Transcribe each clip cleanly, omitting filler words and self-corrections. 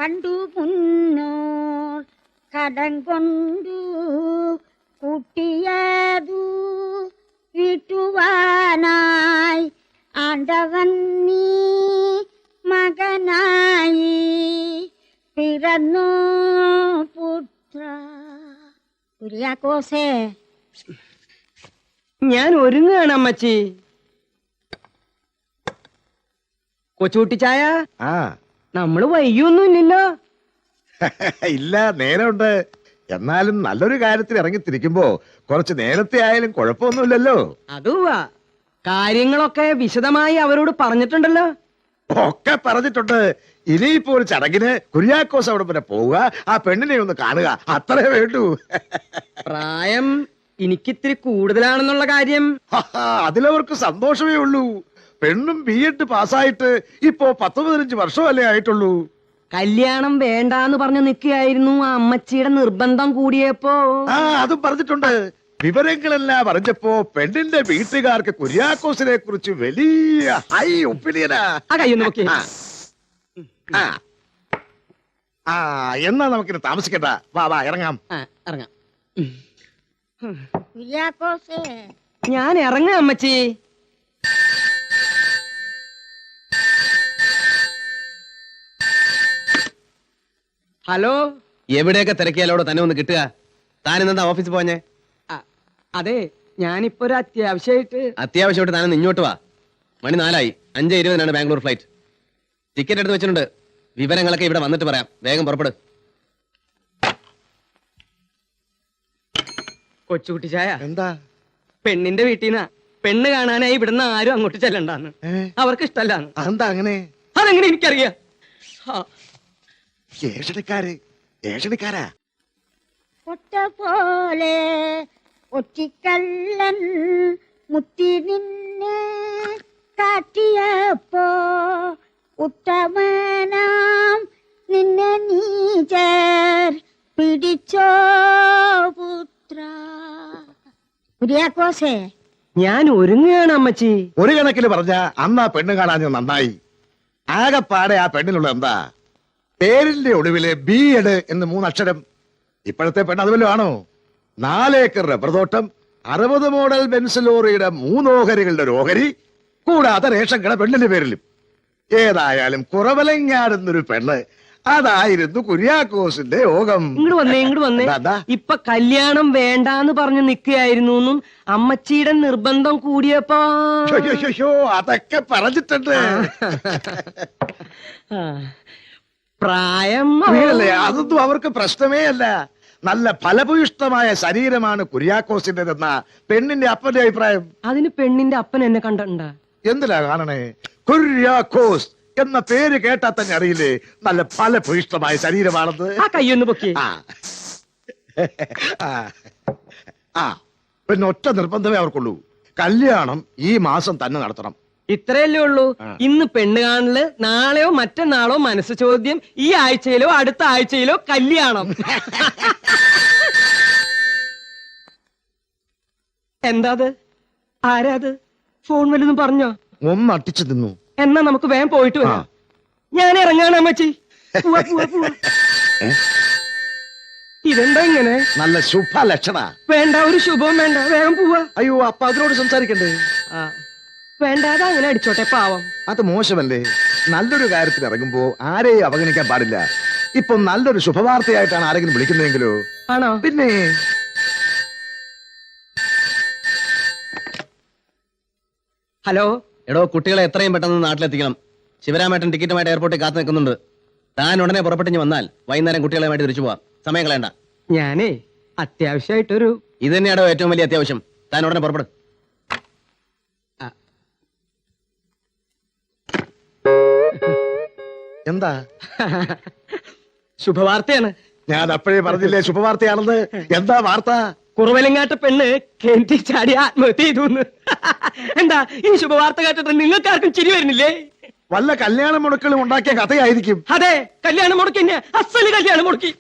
പണ്ടു മുന്നോർ കടം കൊണ്ടു കൂട്ടിയതു വീട്ടുവാനായി ആണ്ടവൻ നീ മകനായി പിറന്നു പുത്ര. കുര്യാക്കോസേ, ഞാൻ ഒരുങ്ങുകയാണ് അമ്മച്ചി. കൊച്ചുകുട്ടി ചായ, നമ്മള് വൈകിയൊന്നുമില്ലല്ലോ? ഇല്ല, നേരമുണ്ട്. എന്നാലും നല്ലൊരു കാര്യത്തിൽ ഇറങ്ങിത്തിരിക്കുമ്പോ കുറച്ച് നേരത്തെ ആയാലും കുഴപ്പമൊന്നുമില്ലല്ലോ. അതുവാ, കാര്യങ്ങളൊക്കെ വിശദമായി അവരോട് പറഞ്ഞിട്ടുണ്ടല്ലോ. ഒക്കെ പറഞ്ഞിട്ടുണ്ട്. ഇനിയിപ്പോ ഒരു ചടങ്ങിന് കുര്യാക്കോസ് അവിടെ വരെ പോവുക, ആ പെണ്ണിനെ ഒന്ന് കാണുക, അത്രേ വേണ്ടൂ. പ്രായം എനിക്കിത്തിരി കൂടുതലാണെന്നുള്ള കാര്യം അതിലവർക്ക് സന്തോഷമേ ഉള്ളൂ. പെണ്ണും BEd പാസ്സായിട്ട് ഇപ്പോ 10-15 വർഷമല്ലേ ആയിട്ടുള്ളൂ. കല്യാണം വേണ്ടാന്ന് പറഞ്ഞു നിൽക്കുകയായിരുന്നു. ആ അമ്മച്ചിയുടെ നിർബന്ധം കൂടിയപ്പോ അതും പറഞ്ഞിട്ടുണ്ട്. വിവരങ്ങളെല്ലാം അറിഞ്ഞപ്പോ പെണ്ണിന്റെ വീട്ടുകാർക്ക് കുര്യാക്കോസിനെ കുറിച്ച് വലിയ ഹൈ ഒപ്പീനിയനാ. എന്നാ നമുക്കിത് താമസിക്കണ്ട. വാ വാ, ഇറങ്ങാം. ഇറങ്ങാം. കുര്യാക്കോസേ, ഞാൻ ഇറങ്ങാം അമ്മച്ചി. ഹലോ, എവിടെയൊക്കെ തിരക്കിയാലോടെ തന്നെ ഒന്ന് കിട്ടുക? താനെന്താ ഓഫീസിൽ പോഞ്ഞേ? അതെ, ഞാനിപ്പോ ഒരു അത്യാവശ്യമായിട്ട് താനൊന്ന് ഇങ്ങോട്ട് വാ. മണി 4 5:20 ബാംഗ്ലൂർ ഫ്ലൈറ്റ്. ടിക്കറ്റ് എടുത്ത് വെച്ചിട്ടുണ്ട്. വിവരങ്ങളൊക്കെ ഇവിടെ വന്നിട്ട് പറയാം. വേഗം പുറപ്പെടു. കൊച്ചുകുട്ടി ചായ, എന്താ? പെണ്ണിന്റെ വീട്ടിൽ നിന്നാ പെണ്ണ് കാണാനായി ഇവിടുന്ന് ആരും അങ്ങോട്ട് ചെല്ലണ്ടാന്ന്. അവർക്ക് ഇഷ്ടല്ലാന്ന്. എന്താ അങ്ങനെ? അതെങ്ങനെ എനിക്കറിയാം? ഏഷണിക്കാരാ പൊട്ട പോലെ ഒറ്റിക്കല്ലൻ മുത്തി നിന്നെ കാട്ടിയപ്പോ ഉത്തമനാം നിന്നെ നീചർ പിടിച്ചോ പുത്ര. കുര്യാക്കോസേ, ഞാൻ ഒരുങ്ങുകയാണ് അമ്മച്ചി. ഒരു കണക്കിന് പറഞ്ഞ അന്നാ പെണ്ണ് കാണാൻ നന്നായി. ആകെപ്പാടെ ആ പെണ്ണിനുള്ള എന്താ? പേരിന്റെ ഒടുവില് BEd എന്ന് 3 അക്ഷരം. ഇപ്പോഴത്തെ പെണ്ണ് അതുവല്ലോ ആണോ? 4 ഏക്കർ റബ്ബർ തോട്ടം, 60 മോഡൽ ബെൻസ് ലോറിയുടെ 3 ഓഹരികളുടെ ഒരു ഓഹരി, കൂടാതെ റേഷൻ കട പെണ്ണിന്റെ പേരിലും. ഏതായാലും കുറവലങ്ങാടുന്നൊരു പെണ്ണ്, അതായിരുന്നു കുര്യാക്കോസിന്റെ യോഗം. ഇങ്ങോട്ട് വന്നേ. ഇപ്പൊ കല്യാണം വേണ്ടാന്ന് പറഞ്ഞു നിൽക്കുകയായിരുന്നു എന്നും അമ്മച്ചിയുടെ നിർബന്ധം കൂടിയപ്പോ അതൊക്കെ പറഞ്ഞിട്ടുണ്ട്. പ്രായം അതൊന്നും അവർക്ക് പ്രശ്നമേ അല്ല. നല്ല ഫലഭൂയിഷ്ടമായ ശരീരമാണ് കുര്യാക്കോസിന്റെതെന്ന പെണ്ണിന്റെ അപ്പന്റെ അഭിപ്രായം. അതിന് പെണ്ണിന്റെ അപ്പൻ എന്നെ കണ്ടിട്ടുണ്ടാ? എന്തിനാ കാണണേ? കുര്യാക്കോസ് എന്ന പേര് കേട്ടാ തന്നെ അറിയില്ലേ നല്ല ഫലഭൂയിഷ്ടമായ ശരീരമാണെന്ന്. ആ കയ്യൊന്ന് പൊക്കി. പിന്നെ ഒറ്റ നിർബന്ധമേ അവർക്കുള്ളൂ, കല്യാണം ഈ മാസം തന്നെ നടത്തണം. ഇത്രയല്ലേ ഉള്ളൂ. ഇന്ന് പെണ്ണ് കാണല്, നാളെയോ മറ്റന്നാളോ മനസ്സ് ചോദ്യം, ഈ ആഴ്ചയിലോ അടുത്ത ആഴ്ചയിലോ കല്യാണം. എന്താത്? ആരാത്? ഫോൺ വല്ലതും പറഞ്ഞോ? ഒന്ന് അട്ടിച്ചു തിന്നു. എന്നാ നമുക്ക് വേഗം പോയിട്ട് വരാം. ഞാൻ ഇറങ്ങാണ് അമ്മച്ചി. ഇതെന്താ ഇങ്ങനെ? നല്ല ശുഭ ലക്ഷണ. വേണ്ട, ഒരു ശുഭവും വേണ്ട, വേഗം പോവാ. അയ്യോ, അപ്പൊ അതിനോട് സംസാരിക്കണ്ടേ? വേണ്ടാതെ അങ്ങനെ അടിച്ചോട്ടെ, പാവം. അത് മോശമല്ലേ? നല്ലൊരു കാര്യത്തിൽ ഇറങ്ങുമ്പോ ആരെയും അവഗണിക്കാൻ പാടില്ല. ഇപ്പൊ നല്ലൊരു ശുഭവാർത്തയായിട്ടാണ് ആരെങ്കിലും വിളിക്കുന്നതെങ്കിലോ? ആണോ? പിന്നെ ഹലോ. എടോ, കുട്ടികളെ എത്രയും പെട്ടെന്ന് നാട്ടിലെത്തിക്കണം. ശിവരാമേട്ടൻ ടിക്കറ്റുമായിട്ട് എയർപോർട്ടിൽ കാത്തു നിൽക്കുന്നുണ്ട്. താൻ ഉടനെ പുറപ്പെട്ടിഞ്ഞ് വന്നാൽ വൈകുന്നേരം കുട്ടികളുമായിട്ട് തിരിച്ചു പോവാം. സമയം കളയണ്ട. ഞാനേ അത്യാവശ്യമായിട്ടൊരു ഇത് തന്നെയാണോ ഏറ്റവും വലിയ അത്യാവശ്യം? താൻ ഉടനെ പുറപ്പെടും. എന്താ? ശുഭവാർത്തയാണ്. ഞാൻ അപ്പോഴേ പറഞ്ഞില്ലേ ശുഭവാർത്തയാണെന്ന്. എന്താ വാർത്ത? കുറവലങ്ങാട്ട പെണ്ണ് കിണറ്റിൽ ചാടി ആത്മഹത്യ ചെയ്തു. എന്താ ഈ ശുഭവാർത്ത കേട്ടിട്ട് നിങ്ങൾക്കാർക്കും ചിരി വരുന്നില്ലേ? വല്ല കല്യാണ മുടക്കളും ഉണ്ടാക്കിയ കഥയായിരിക്കും. അതെ, കല്യാണം മുടക്കി തന്നെ, അസല് കല്യാണം മുടക്കി.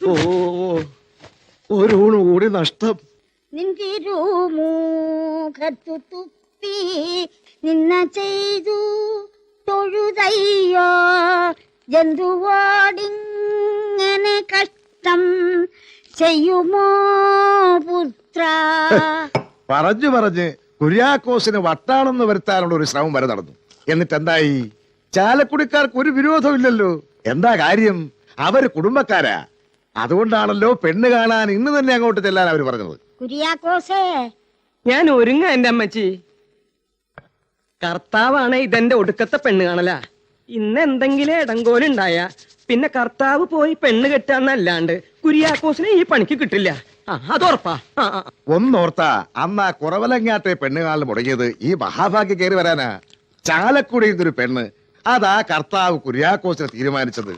ഓ, ഒരൂണ് കൂടി നഷ്ടം. നിന്തിരുമുഖത്തു തുപ്പി നിന്ന ചെയ്തു തൊഴുതയ്യോ ജന്തുവോടിങ്ങനെ കഷ്ടം ചെയ്യുമോ പുത്ര? പറഞ്ഞു കുര്യാക്കോസിന് വട്ടാണെന്ന് വരുത്താനുള്ള ഒരു ശ്രമം വരെ നടന്നു. എന്നിട്ട് എന്തായി? ചാലക്കുടിക്കാർക്ക് ഒരു വിരോധമില്ലല്ലോ. എന്താ കാര്യം? അവര് കുടുംബക്കാരാ. അതുകൊണ്ടാണല്ലോ പെണ്ണ് കാണാൻ ഇന്ന് തന്നെ അങ്ങോട്ട് ചെല്ലാൻ അവര് പറഞ്ഞത്. കുര്യാക്കോസേ, ഞാൻ ഒരുങ്ങ എന്റെ അമ്മച്ചി. കർത്താവാണ് ഇതെന്റെ ഒടുക്കത്തെ പെണ്ണ് കാണല. ഇന്ന് എന്തെങ്കിലും ഇടങ്കോലുണ്ടായ പിന്നെ കർത്താവ് പോയി പെണ്ണ് കെട്ടാന്നല്ലാണ്ട് കുര്യാക്കോസിനെ ഈ പണിക്ക് കിട്ടില്ല. അതുറപ്പാ. ഒന്നോർത്താ അന്ന് ആ കുറവലങ്ങാട്ടെ പെണ്ണ് കാണൽ മുടങ്ങിയത് ഈ മഹാഭാഗ്യ കയറി വരാനാ. ചാലക്കുടിയിൽ ഒരു പെണ്ണ്, അതാ കർത്താവ് കുര്യാക്കോസിനെ തീരുമാനിച്ചത്.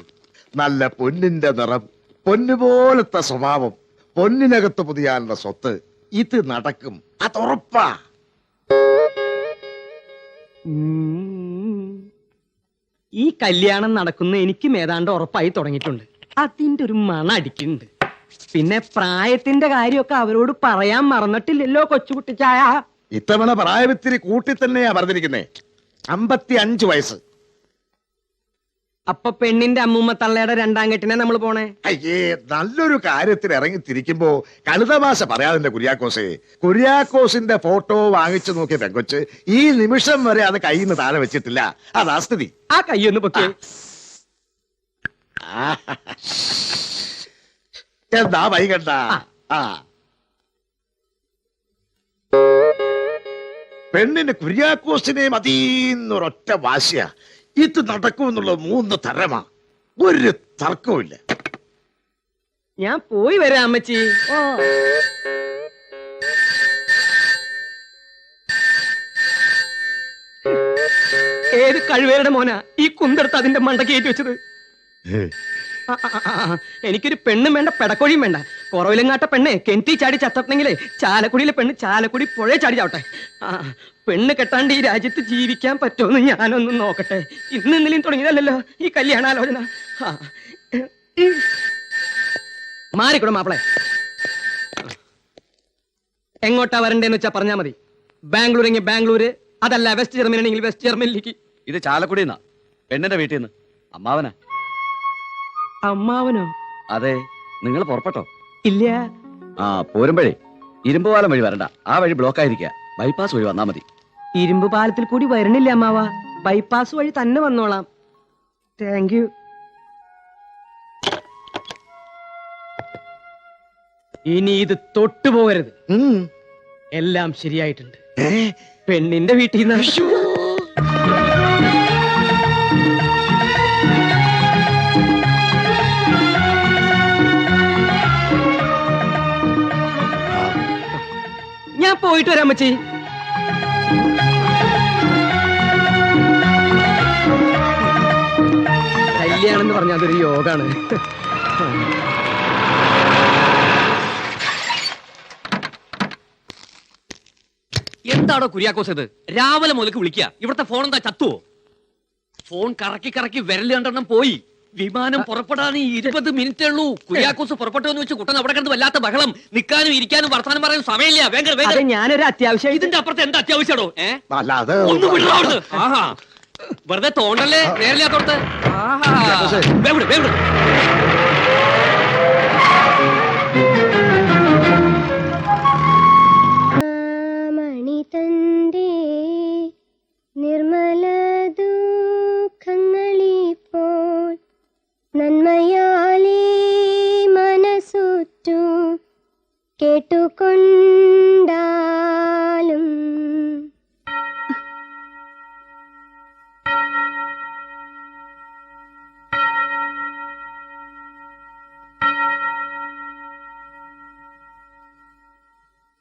നല്ല പൊന്നിന്റെ നിറം, പൊന്നുപോലത്തെ സ്വഭാവം, പൊന്നിനകത്ത് പുതിയാനുള്ള സ്വത്ത്. ഇത് നടക്കും, അതുറപ്പാ. ഈ കല്യാണം നടക്കുന്ന എനിക്ക് ഏതാണ്ട് ഉറപ്പായി തുടങ്ങിയിട്ടുണ്ട്. അതിന്റെ ഒരു മണ അടിക്കുന്നുണ്ട്. പിന്നെ പ്രായത്തിന്റെ കാര്യമൊക്കെ അവരോട് പറയാൻ മറന്നിട്ടില്ലല്ലോ കൊച്ചുകുട്ടിച്ചായ. ഇത്തവണ പ്രായത്തിരി കൂട്ടി തന്നെയാ പറഞ്ഞിരിക്കുന്നേ. 55 വയസ്സ്. അപ്പൊ പെണ്ണിന്റെ അമ്മൂമ്മ തള്ളയുടെ രണ്ടാം കെട്ടിനെ നമ്മൾ പോണേ. അയ്യേ, നല്ലൊരു കാര്യത്തിൽ ഇറങ്ങി തിരിക്കുമ്പോ കഴുതഭാഷ പറയാതിന്റെ കുര്യാക്കോസെ. കുര്യാക്കോസിന്റെ ഫോട്ടോ വാങ്ങിച്ചു നോക്കിയ പെങ്കൊച്ച് ഈ നിമിഷം വരെ അത് കയ്യിൽ നിന്ന് താഴെ വെച്ചിട്ടില്ല. അതാ സ്ഥിതി. ആ കയ്യൊന്ന് പൊക്കെ. എന്താ വൈകണ്ട? പെണ്ണിന് കുര്യാക്കോസിനെ മതിന്നൊരൊറ്റ വാശിയ. ഇത് നടക്കുമെന്നുള്ള 3 തരമാ. ഒരു തർക്കവുമില്ല. ഞാൻ പോയി വരാം അമ്മച്ചി. ഓ ഏത് കഴിവേരുടെ മോനാ ഈ കുന്തെടുത്ത് അതിന്റെ മണ്ടക്ക് കയറ്റി വെച്ചത്? എനിക്കൊരു പെണ്ണും വേണ്ട, പെടക്കോഴിയും വേണ്ട. കുറവിലങ്ങാട്ട പെണ്ണ് കെന്റി ചാടി ചത്തട്ടെങ്കിലേ ചാലക്കുടിയിലെ പെണ്ണ് ചാലക്കുടി പുഴ ചാടി ചാവട്ടെ. പെണ്ണ് കെട്ടാണ്ട് ഈ രാജ്യത്ത് ജീവിക്കാൻ പറ്റുമെന്ന് ഞാനൊന്നും നോക്കട്ടെ. ഇന്നലെയും തുടങ്ങിയതല്ലോ ഈ കല്യാണാലോചന. മാറിക്കൂടെ മാപ്പിളെ. എങ്ങോട്ടാ വരണ്ടേന്ന് വെച്ചാ പറഞ്ഞാ മതി. ബാംഗ്ലൂരെങ്കിൽ ബാംഗ്ലൂര്, അതല്ല വെസ്റ്റ് ജർമ്മനി ആണെങ്കിൽ വെസ്റ്റ് ജർമ്മനിലേക്ക്. ഇത് ചാലക്കുടിന്നാ, പെണ്ണിന്റെ വീട്ടിൽ നിന്ന്. അമ്മാവനാ. അമ്മാവനോ? അതെ. നിങ്ങൾ പുറപ്പെട്ടോ? ഇല്ല. ആ, പോരുമ്പഴേ ഇരുമ്പുപാലം വഴി വരണ്ട. ആ വഴി ബ്ലോക്ക് ആയിരിക്കുക. ബൈപ്പാസ് വഴി വന്നാ മതി. ഇരുമ്പ് പാലത്തിൽ കൂടി വരണില്ല അമ്മാവ. ബൈപ്പാസ് വഴി തന്നെ വന്നോളാം. Thank you. ഇനി ഇത് തൊട്ടുപോകരുത്. എല്ലാം ശരിയായിട്ടുണ്ട്. പെണ്ണിന്റെ വീട്ടിൽ നിന്ന് ഞാൻ പോയിട്ട് വരാം അമ്മച്ചി. കല്യാണം എന്ന് പറഞ്ഞാൽ അതൊരു യോഗാണ്. എന്താണോ കുര്യാക്കോസ് ഇത്? രാവിലെ മുതൽക്ക് വിളിക്കുക. ഇവിടുത്തെ ഫോൺ എന്താ ചത്തുവോ? ഫോൺ കറക്കി കറക്കി വിരൽ രണ്ടെണ്ണം പോയി. വിമാനം പുറപ്പെടാൻ 20 മിനിറ്റേ ഉള്ളൂ. കുര്യാക്കോസ് പുറപ്പെട്ടു എന്ന് വെച്ച് കുട്ടൻ അവിടെ കിടന്ന് വല്ലാത്ത ബഹളം. നിൽക്കാനും ഇരിക്കാനും വർത്താനം പറയാനും സമയമില്ല. അതെ, ഞാനൊരു അത്യാവശ്യം. ഇതിന്റെ അപ്പുറത്ത് എന്താ അത്യാവശ്യമാണോ? അല്ലാതെ ഒന്ന് വിടോ അവിടുന്ന്. ആഹാ, വെറുതെ തോണ്ടല്ലേ നേരില്ലാത്തോടത്ത്. വേവിട് വേവിട്. തന്റെ നിർമ്മല ദുഃഖങ്ങളിപ്പോൾ നന്മയാലേ മനസ്സുറ്റു കേട്ടുകൊണ്ടാലും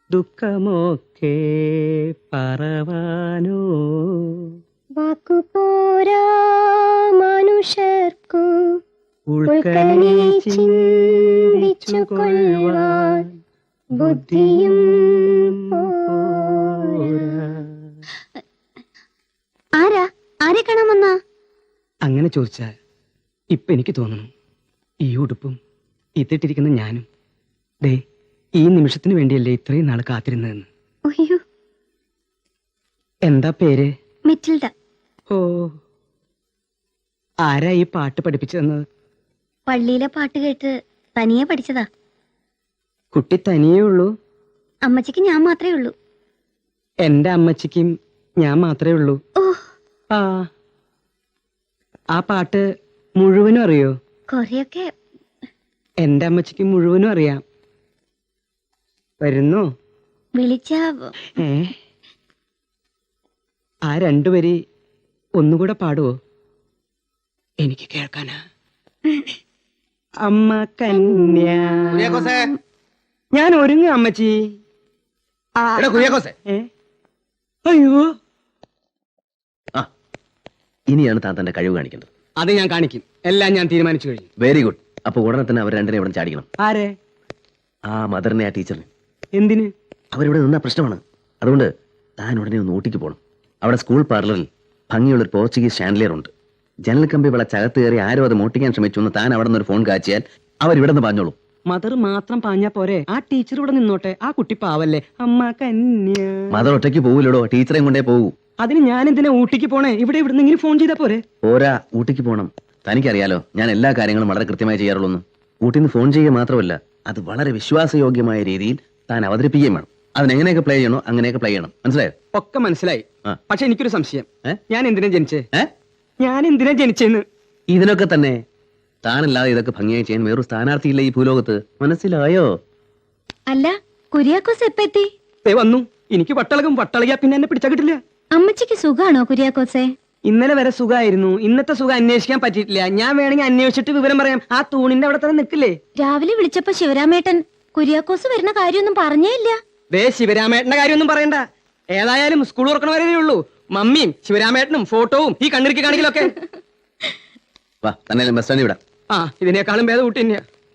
ദുഃഖമൊക്കെ പറവാനോ വാക്കുപോരാ മനുഷ്യർക്കു ഉൾക്കനെ ചിന്തിച്ചു കൊള്ളുവാൻ ബുദ്ധിയും ആരാ ആരെ കാണാമെന്നാ? അങ്ങനെ ചോദിച്ചാൽ ഇപ്പൊ എനിക്ക് തോന്നുന്നു ഈ ഉടുപ്പും ഇത്തിട്ടിരിക്കുന്ന ഞാനും ദേ ഈ നിമിഷത്തിന് വേണ്ടിയല്ലേ ഇത്രയും നാൾ കാത്തിരുന്നതെന്ന്. അയ്യോ, എന്താ പേര്? മെറ്റിൽഡ. ഓ, ആരാ ഈ പാട്ട് പഠിപ്പിച്ചു തന്നത്? പള്ളിയിലെ പാട്ട് കേട്ട് തനിയെ പഠിച്ചതാ. കുട്ടി തനിയേ ഉള്ളൂ? അമ്മച്ചിക്ക് ഞാൻ മാത്രമേ ഉള്ളൂ. എന്റെ അമ്മച്ചിക്കും ഞാൻ മാത്രമേ ഉള്ളൂ. ഓ, ആ പാട്ട് മുഴുവനും അറിയോ? കൊറേയൊക്കെ. എന്റെ അമ്മച്ചിക്ക് മുഴുവനും അറിയാം. വരുന്നോ? വിളിച്ച ആ രണ്ടുപേരി ഒന്നുകൂടെ പാടുവോ? എനിക്ക് കേൾക്കാനാ. അമ്മ കന്യ. കുര്യാക്കോസേ, ഞാൻ ഒരുങ്ങ അമ്മച്ചി. എടാ കുര്യാക്കോസേ. അയ്യോ, ആ, ഇനിയാണ് താൻ തന്റെ കഴിവ് കാണിക്കേണ്ടത്. അത് ഞാൻ കാണിക്കും. എല്ലാം ഞാൻ തീരുമാനിച്ചു കഴിഞ്ഞു. Very good. അപ്പൊ ഉടനെ തന്നെ അവർ രണ്ടിനെ ഇവിടെ ചാടിക്കണം. ആരെ? ആ മദറിനെ, ആ ടീച്ചറിനെ. എന്തിന്? അവരിവിടെ നിന്ന പ്രശ്നമാണ്. അതുകൊണ്ട് താൻ ഉടനെ ഒന്ന് ഊട്ടിക്ക് പോകണം. അവിടെ സ്കൂൾ പാർലറിൽ ഭംഗിയുള്ളൊരു പോർച്ചുഗീസ് ഷാൻഡലിയർ ഉണ്ട്. ജനൽ കമ്പി വിളച്ചകത്ത് കയറി ആരോ അത് മോട്ടിക്കാൻ ശ്രമിച്ചു എന്ന് താൻ അവിടെ നിന്ന് ഒരു ഫോൺ കാച്ചിയാൽ അവരിവിടെ നിന്ന് പാഞ്ഞോളൂ. മദർ മാത്രം പാഞ്ഞാ പോരെ? ആ ടീച്ചർ ഇവിടെ നിന്നോട്ടെ. ആ കുട്ടി പാവല്ലേ. അമ്മ കന്യ. മദർ ഒറ്റയ്ക്ക് പോവില്ലടോ, ടീച്ചറെയും കൊണ്ടേ പോകൂ. അതിന് ഞാൻ എന്തിനാ ഊട്ടിക്ക് പോണേ? ഇവിടെ ഇവിടുന്നെങ്കിലും ഫോൺ ചെയ്താ പോരെ? പോരാ, ഊട്ടിക്ക് പോകണം. തനിക്കറിയാലോ ഞാൻ എല്ലാ കാര്യങ്ങളും വളരെ കൃത്യമായി ചെയ്യാറുള്ളൂ. ഊട്ടിൽ നിന്ന് ഫോൺ ചെയ്യുക മാത്രമല്ല, അത് വളരെ വിശ്വാസയോഗ്യമായ രീതിയിൽ താൻ അവതരിപ്പിക്കുകയും വേണം. അതിനെങ്ങനെയൊക്കെ പ്ലേ ചെയ്യണോ അങ്ങനെയൊക്കെ പ്ലേ ചെയ്യണം. മനസ്സിലായോ? ഒക്കെ മനസ്സിലായി. ആ. പക്ഷെ എനിക്കൊരു സംശയം. ഏ? ഞാൻ എന്തിനാ ജനിച്ചേ? ഞാൻ എന്തിനാ ജനിച്ചെന്ന്? ഇതിനൊക്കെ തന്നെ. താനല്ലാതെ ഇതൊക്കെ ഭംഗിയായി ചെയ്യാൻ വേറൊരു സ്ഥാനാർത്ഥിയില്ല ഈ ഭൂലോകത്ത്. മനസ്സിലായോ? അല്ല, കുര്യാക്കോസ് എപ്പ എത്തി? വന്നു. എനിക്ക് വട്ടളകും. വട്ടളകിയാ പിന്നെ എന്നെ പിടിച്ചാ കിട്ടില്ല. അമ്മച്ചിക്ക് സുഖാണോ കുര്യാക്കോസെ? ഇന്നലെ വരെ സുഖമായിരുന്നു. ഇന്നത്തെ സുഖം അന്വേഷിക്കാൻ പറ്റിയിട്ടില്ല. ഞാൻ വേണമെങ്കിൽ അന്വേഷിച്ചിട്ട് വിവരം പറയാം. ആ തൂണിന്റെ അവിടെ തന്നെ നിൽക്കില്ലേ? രാവിലെ വിളിച്ചപ്പോ ശിവരാമേട്ടൻ കുര്യാക്കോസ് വരുന്ന കാര്യമൊന്നും പറഞ്ഞേ ഇല്ല. ദേ, ശിവരാമേട്ടന്റെ കാര്യമൊന്നും പറയണ്ട. ഏതായാലും സ്കൂൾ തുറക്കണ വരേ ഉള്ളൂ. മമ്മിയും ശിവരാമേട്ടനും ഫോട്ടോവും ഈ കണ്ണിറുക്കി കാണിക്കലൊക്കെ. വാ, തന്നെ ബസ് സ്റ്റാൻഡിൽ വിടാം. ഇതിനേക്കാളും ഭേദം കൂട്ടി തന്നെയാ.